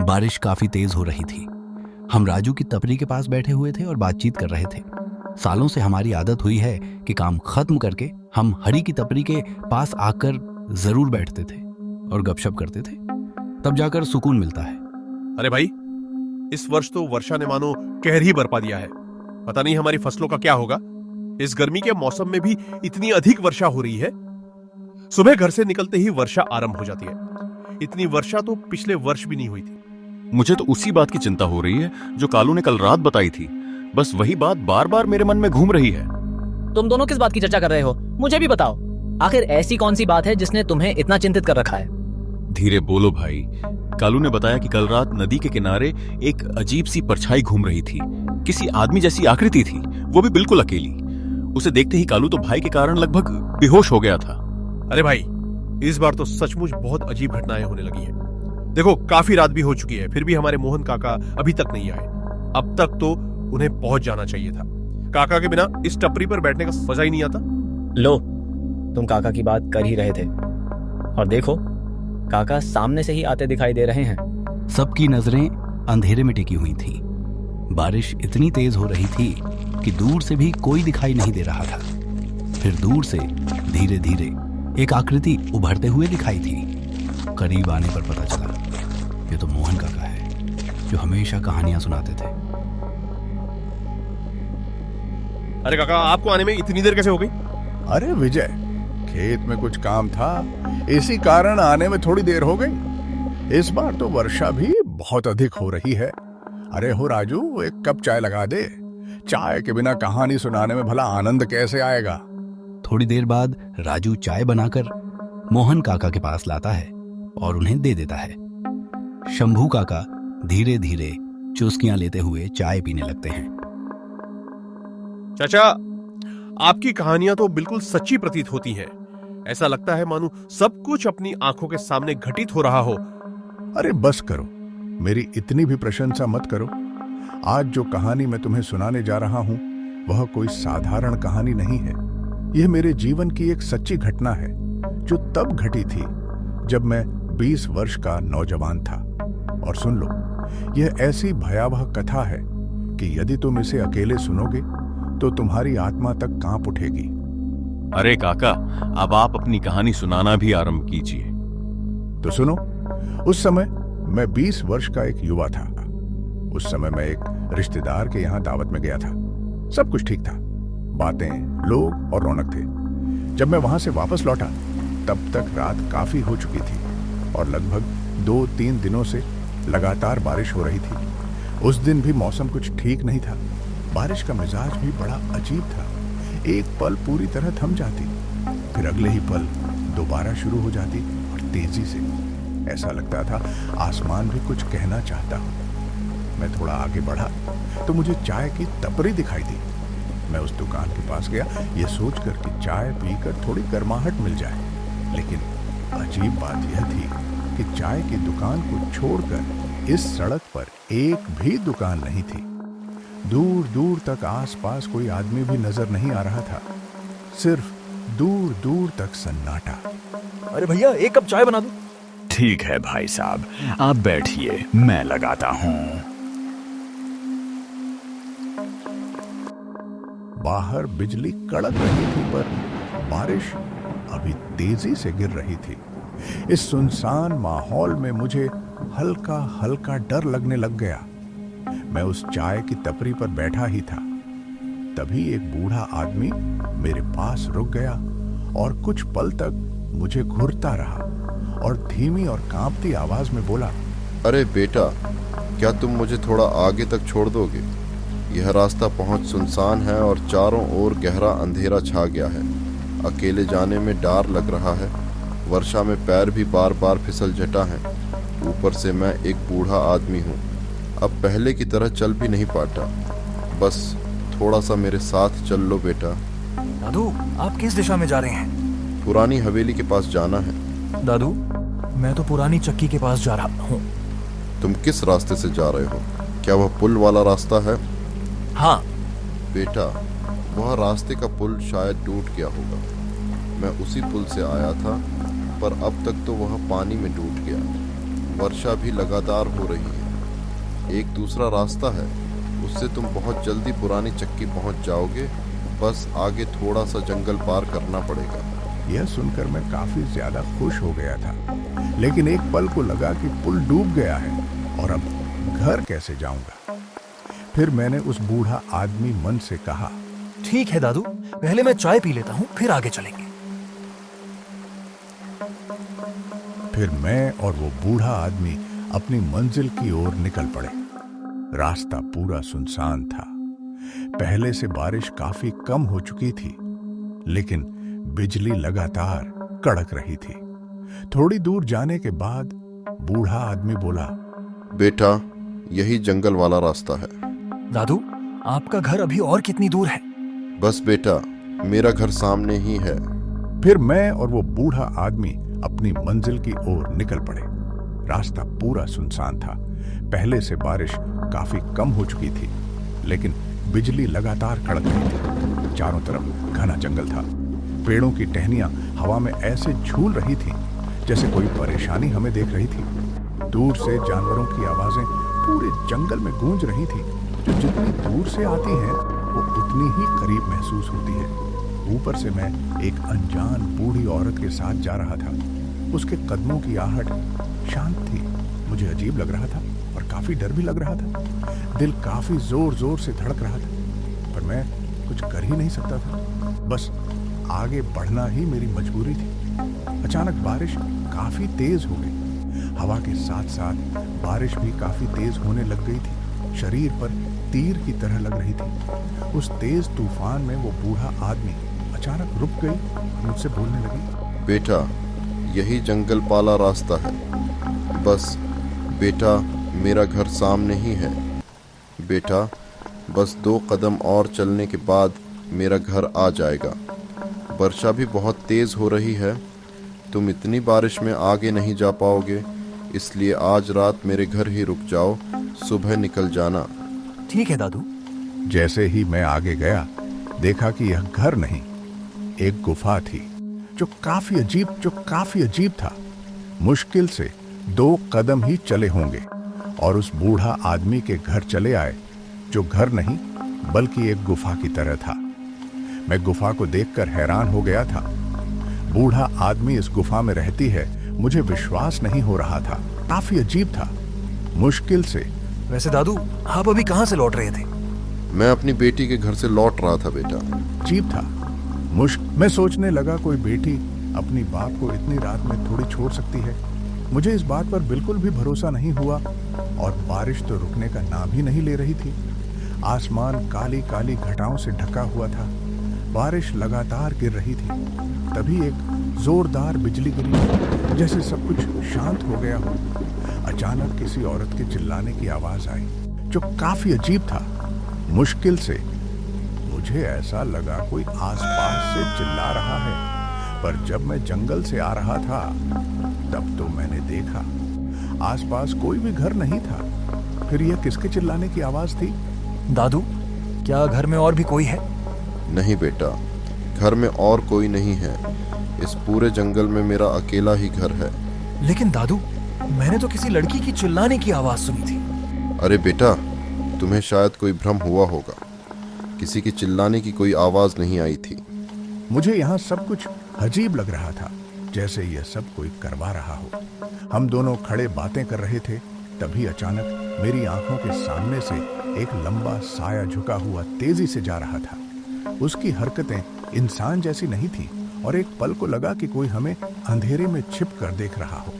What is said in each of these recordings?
बारिश काफी तेज हो रही थी। हम राजू की टपरी के पास बैठे हुए थे और बातचीत कर रहे थे। सालों से हमारी आदत हुई है कि काम खत्म करके हम हरी की टपरी के पास आकर जरूर बैठते थे और गपशप करते थे, तब जाकर सुकून मिलता है। अरे भाई, इस वर्ष तो वर्षा ने मानो कहर ही बरपा दिया है। पता नहीं हमारी फसलों का क्या होगा। इस गर्मी के मौसम में भी इतनी अधिक वर्षा हो रही है। सुबह घर से निकलते ही वर्षा आरंभ हो जाती है। इतनी वर्षा तो पिछले वर्ष भी नहीं हुई थी। मुझे तो उसी बात की चिंता हो रही है जो कालू ने कल रात बताई थी। बस वही बात बार बार मेरे मन में घूम रही है। तुम दोनों किस बात की चर्चा कर रहे हो? मुझे भी बताओ, आखिर ऐसी कौन सी बात है जिसने तुम्हें इतना चिंतित कर रखा है? धीरे बोलो भाई। कालू ने बताया कि कल रात नदी के किनारे एक अजीब सी परछाई घूम रही थी। किसी आदमी जैसी आकृति थी, वो भी बिल्कुल अकेली। उसे देखते ही कालू तो भाई के कारण लगभग बेहोश हो गया था। अरे भाई, इस बार तो सचमुच बहुत अजीब घटनाएं होने लगी हैं। देखो, काफी रात भी हो चुकी है, फिर भी हमारे मोहन काका अभी तक नहीं आए। अब तक तो उन्हें पहुंच जाना चाहिए था। काका के बिना इस टपरी पर बैठने का मजा ही नहीं आता। लो, तुम काका की बात कर ही रहे थे और देखो, काका सामने से ही आते दिखाई दे रहे हैं। सबकी नजरें अंधेरे में टिकी हुई थी। बारिश इतनी तेज हो रही थी कि दूर से भी कोई दिखाई नहीं दे रहा था। फिर दूर से धीरे धीरे एक आकृति उभरते हुए दिखाई थी। करीब आने पर पता चला ये तो मोहन काका है, जो हमेशा कहानियां सुनाते थे। अरे काका, आपको आने में इतनी देर कैसे हो गई? अरे विजय, खेत में कुछ काम था, इसी कारण आने में थोड़ी देर हो गई। इस बार तो वर्षा भी बहुत अधिक हो रही है। अरे हो राजू, एक कप चाय लगा दे। चाय के बिना कहानी सुनाने में भला आनंद कैसे आएगा। थोड़ी देर बाद राजू चाय बनाकर मोहन काका के पास लाता है और उन्हें दे देता है। शंभू काका धीरे धीरे चुस्कियां लेते हुए चाय पीने लगते हैं। चाचा, आपकी कहानियां तो बिल्कुल सच्ची प्रतीत होती हैं। ऐसा लगता है मानो सब कुछ अपनी आंखों के सामने घटित हो रहा हो। अरे बस करो, मेरी इतनी भी प्रशंसा मत करो। आज जो कहानी मैं तुम्हें सुनाने जा रहा हूं, वह कोई साधारण कहानी नहीं है। यह मेरे जीवन की एक सच्ची घटना है, जो तब घटी थी जब मैं 20 वर्ष का नौजवान था। और सुन लो, यह ऐसी भयावह कथा है कि यदि तुम इसे अकेले सुनोगे तो तुम्हारी आत्मा तक कांप उठेगी। अरे काका, अब आप अपनी कहानी सुनाना भी आरंभ कीजिए। तो सुनो, उस समय मैं 20 वर्ष का एक युवा था। उस समय मैं एक रिश्तेदार के यहाँ दावत में गया था। सब कुछ ठीक था, बातें, लोग और रौनक थे। जब मैं वहां से वापस लौटा, तब तक रात काफी हो चुकी थी और लगभग 2-3 दिनों से लगातार बारिश हो रही थी। उस दिन भी मौसम कुछ ठीक नहीं था। बारिश का मिजाज भी बड़ा अजीब था। एक पल पूरी तरह थम जाती, फिर अगले ही पल दोबारा शुरू हो जाती और तेजी से। ऐसा लगता था आसमान भी कुछ कहना चाहता हो। मैं थोड़ा आगे बढ़ा तो मुझे चाय की टपरी दिखाई दी। मैं उस दुकान के पास गया, ये सोचकर कि चाय पीकर थोड़ी गर्माहट मिल जाए। लेकिन अजीब बात यह थी कि चाय की दुकान को छोड़कर इस सड़क पर एक भी दुकान नहीं थी। दूर दूर तक आसपास कोई आदमी भी नजर नहीं आ रहा था। सिर्फ दूर दूर तक सन्नाटा। अरे भैया, एक कप चाय बना दो। ठीक है भाई साहब, आप बैठिए, मैं लगाता हूँ। बाहर बिजली कड़क रही थी, पर बारिश अभी तेजी से गिर रही थी। इस सुनसान माहौल में मुझे हल्का हल्का डर लगने लग गया। मैं उस चाय की टपरी पर बैठा ही था, तभी एक बूढ़ा आदमी मेरे पास रुक गया और कुछ पल तक मुझे घूरता रहा और धीमी और कांपती आवाज में बोला, अरे बेटा, क्या तुम मुझे थोड़ा आगे तक छोड़ दोगे? यह रास्ता बहुत सुनसान है और चारों ओर गहरा अंधेरा छा गया है। अकेले जाने में डर लग रहा है। वर्षा में पैर भी बार बार फिसल जटा है। ऊपर से मैं एक बूढ़ा आदमी हूँ, अब पहले की तरह चल भी नहीं पाता। बस थोड़ा सा मेरे साथ चल लो बेटा। दादू, आप किस दिशा में जा रहे हैं? पुरानी हवेली के पास जाना है। दादू, मैं तो पुरानी चक्की के पास जा रहा हूँ। तुम किस रास्ते से जा रहे हो? क्या वह पुल वाला रास्ता है? हाँ बेटा, वह रास्ते का पुल शायद टूट गया होगा। मैं उसी पुल से आया था, पर अब तक तो वह पानी में डूब गया। वर्षा भी लगातार हो रही है। एक दूसरा रास्ता है, उससे तुम बहुत जल्दी पुरानी चक्की पहुंच जाओगे। बस आगे थोड़ा सा जंगल पार करना पड़ेगा। यह सुनकर मैं काफी ज्यादा खुश हो गया था, लेकिन एक पल को लगा कि पुल डूब गया है और अब घर कैसे जाऊंगा। फिर मैंने उस बूढ़ा आदमी मन से कहा, ठीक है दादू, पहले मैं चाय पी लेता हूँ, फिर आगे चलेंगे। फिर मैं और वो बूढ़ा आदमी अपनी मंजिल की ओर निकल पड़े। रास्ता पूरा सुनसान था। पहले से बारिश काफी कम हो चुकी थी, लेकिन बिजली लगातार कड़क रही थी। थोड़ी दूर जाने के बाद बूढ़ा आदमी बोला, बेटा, यही जंगल वाला रास्ता है। दादू, आपका घर अभी और कितनी दूर है? बस बेटा, मेरा घर सामने ही है। फिर मैं और वो बूढ़ा आदमी अपनी मंजिल की ओर निकल पड़े। रास्ता पूरा सुनसान था। पहले से बारिश काफी कम हो चुकी थी, लेकिन बिजली लगातार कड़क रही थी। चारों तरफ घना जंगल था। पेड़ों की टहनियां हवा में ऐसे झूल रही थी जैसे कोई परेशानी हमें देख रही थी। दूर से जानवरों की आवाजें पूरे जंगल में गूंज रही थी, जो जितनी दूर से आती हैं वो उतनी ही करीब महसूस होती है। ऊपर से मैं एक अनजान बूढ़ी औरत के साथ जा रहा था। उसके कदमों की आहट शांत थी। मुझे अजीब लग रहा था और काफी डर भी लग रहा था। दिल काफी जोर जोर से धड़क रहा था, पर मैं कुछ कर ही नहीं सकता था। बस आगे बढ़ना ही मेरी मजबूरी थी। अचानक बारिश काफी तेज हो गई। हवा के साथ साथ बारिश भी काफी तेज होने लग गई थी। शरीर पर तीर की तरह लग रही थी। उस तेज तूफान में वो बूढ़ा आदमी अचानक रुक गई और मुझसे बोलने लगी, बेटा, यही जंगल पाला रास्ता है। बस बेटा, मेरा घर सामने ही है। बेटा, बस 2 कदम और चलने के बाद मेरा घर आ जाएगा। वर्षा भी बहुत तेज हो रही है। तुम इतनी बारिश में आगे नहीं जा पाओगे, इसलिए आज रात मेरे घर ही रुक जाओ, सुबह निकल जाना। ठीक है दादू। जैसे ही मैं आगे गया, देखा कि यह घर नहीं, एक गुफा थी, जो काफी अजीब था। मुश्किल से 2 कदम ही चले होंगे और उस बूढ़ा आदमी के घर चले आए, जो घर नहीं बल्कि एक गुफा की तरह था। मैं गुफा को देखकर हैरान हो गया था। बूढ़ा आदमी इस गुफा में रहती है, मुझे विश्वास नहीं हो रहा था। काफी अजीब था। मुश्किल से। वैसे दादू, आप अभी कहाँ से लौट रहे थे? मैं अपनी बेटी के घर से लौट रहा था बेटा। अजीब था। मैं सोचने लगा, कोई बेटी अपनी बाप को इतनी रात में थोड़ी छोड़ सकती है। मुझे इस बात पर बिल्कुल भी भरोसा नहीं हुआ और बारिश तो रुकने का नाम ही नहीं ले रही थी। आसमान काली काली घटाओं से ढका हुआ था। बारिश लगातार गिर रही थी। तभी एक जोरदार बिजली गिरी, जैसे सब कुछ शांत हो गया हो। अचानक किसी औरत के चिल्लाने की आवाज आई, जो काफी अजीब था। मुश्किल से मुझे ऐसा लगा कोई आसपास से चिल्ला रहा है, पर जब मैं जंगल से आ रहा था तब तो मैंने देखा आसपास कोई भी घर नहीं था। फिर यह किसके चिल्लाने की आवाज थी? दादू, क्या घर में और भी कोई है? नहीं बेटा, घर में और कोई नहीं है। इस पूरे जंगल में मेरा अकेला ही घर है। लेकिन दादू, मैंने तो किसी लड़की की चिल्लाने की आवाज सुनी थी। अरे बेटा, तुम्हें शायद कोई भ्रम हुआ होगा। किसी की चिल्लाने की कोई आवाज नहीं आई थी। मुझे यहाँ सब कुछ अजीब लग रहा था, जैसे यह सब कोई करवा रहा हो। हम दोनों खड़े बातें कर रहे थे, तभी अचानक मेरी आंखों के सामने से एक लंबा साया झुका हुआ तेजी से जा रहा था। उसकी हरकतें इंसान जैसी नहीं थी और एक पल को लगा कि कोई हमें अंधेरे में छिप कर देख रहा हो।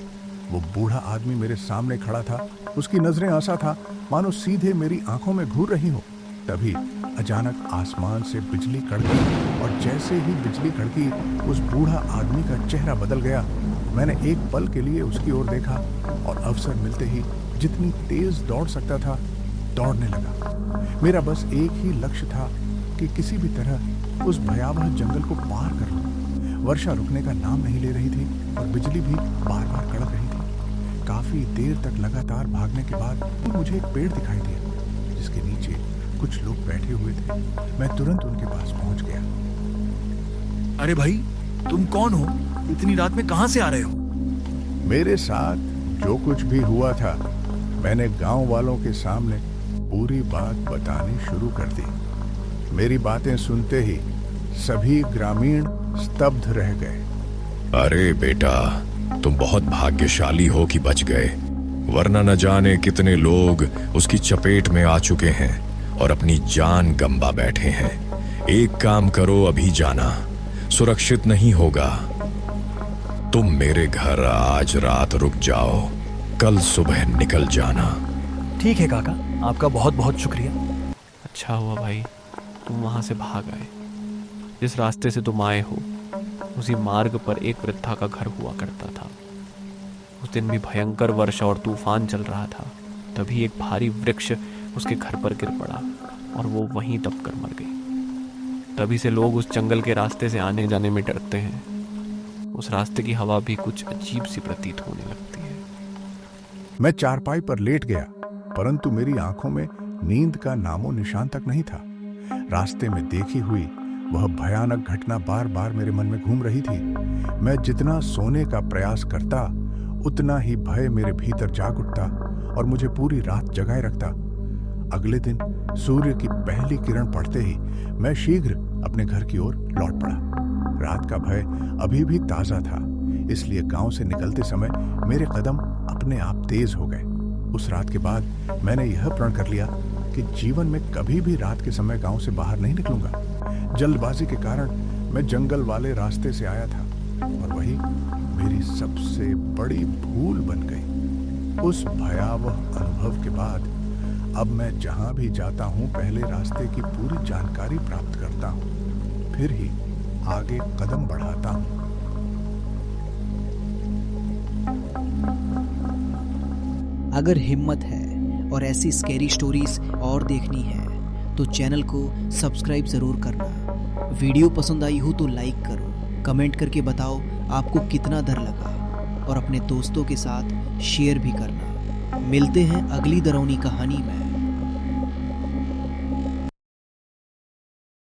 वो बूढ़ा आदमी मेरे सामने खड़ा था। उसकी नजरें ऐसा था मानो सीधे मेरी आंखों में घूर रही हो। तभी अचानक आसमान से बिजली कड़की और जैसे ही बिजली कड़की, उस बूढ़ा आदमी का चेहरा बदल गया। मैंने एक पल के लिए उसकी ओर देखा और अवसर मिलते ही जितनी तेज दौड़ सकता था दौड़ने लगा। मेरा बस एक ही लक्ष्य था कि किसी भी तरह उस भयावह जंगल को पार कर लूं। वर्षा रुकने का नाम नहीं ले रही थी और बिजली भी बार बार कड़क रही थी। काफी देर तक लगातार भागने के बाद मुझे एक पेड़ दिखाई दिया, जिसके नीचे कुछ लोग बैठे हुए थे। मैं तुरंत उनके पास पहुंच गया। अरे भाई, तुम कौन हो? इतनी रात में कहां से आ रहे हो? मेरे साथ जो कुछ भी हुआ था मैंने गांव वालों के सामने पूरी बात बतानी शुरू कर दी। मेरी बातें सुनते ही सभी ग्रामीण स्तब्ध रह गए। अरे बेटा, तुम बहुत भाग्यशाली हो कि बच गए, वरना न जाने कितने लोग उसकी चपेट में आ चुके हैं और अपनी जान गंवा बैठे हैं। एक काम करो, अभी जाना, सुरक्षित नहीं होगा। तुम मेरे घर आज रात रुक जाओ, कल सुबह निकल जाना। ठीक है काका, आपका बहुत बहुत शुक्रिया। अच्छा हुआ भाई तुम वहां से भाग आए। जिस रास्ते से तुम आए हो उसी मार्ग पर एक वृद्धा का घर हुआ करता था। उस दिन भी भयंकर वर्षा और तूफान चल रहा था। तभी एक भारी वृक्ष उसके घर पर गिर पड़ा और वो वहीं दबकर मर गई। तभी से लोग उस जंगल के रास्ते से आने जाने में डरते हैं। उस रास्ते की हवा भी कुछ अजीब सी प्रतीत होने लगती है। मैं चारपाई पर लेट गया, परंतु मेरी आंखों में नींद का नामो निशान तक नहीं था। रास्ते में देखी हुई वह भयानक घटना बार बार मेरे मन में घूम रही थी। मैं जितना सोने का प्रयास करता उतना ही भय मेरे भीतर जाग उठता और मुझे पूरी रात जगाए रखता। अगले दिन सूर्य की पहली किरण पड़ते ही मैं शीघ्र अपने घर की ओर लौट पड़ा। रात का भय अभी भी ताजा था, इसलिए गांव से निकलते समय मेरे कदम अपने आप तेज हो गए। उस रात के बाद मैंने यह प्रण कर लिया कि जीवन में कभी भी रात के समय गांव से बाहर नहीं निकलूंगा। जल्दबाजी के कारण मैं जंगल वाले रास्ते से आया था और वही मेरी सबसे बड़ी भूल बन गई। उस भयावह अनुभव के बाद अब मैं जहां भी जाता हूं पहले रास्ते की पूरी जानकारी प्राप्त करता हूं, फिर ही आगे कदम बढ़ाता हूं। अगर हिम्मत है और ऐसी स्कैरी स्टोरीज और देखनी है तो चैनल को सब्सक्राइब ज़रूर करना। वीडियो पसंद आई हो तो लाइक करो, कमेंट करके बताओ आपको कितना डर लगा और अपने दोस्तों के साथ शेयर भी करना। मिलते हैं अगली डरावनी कहानी में।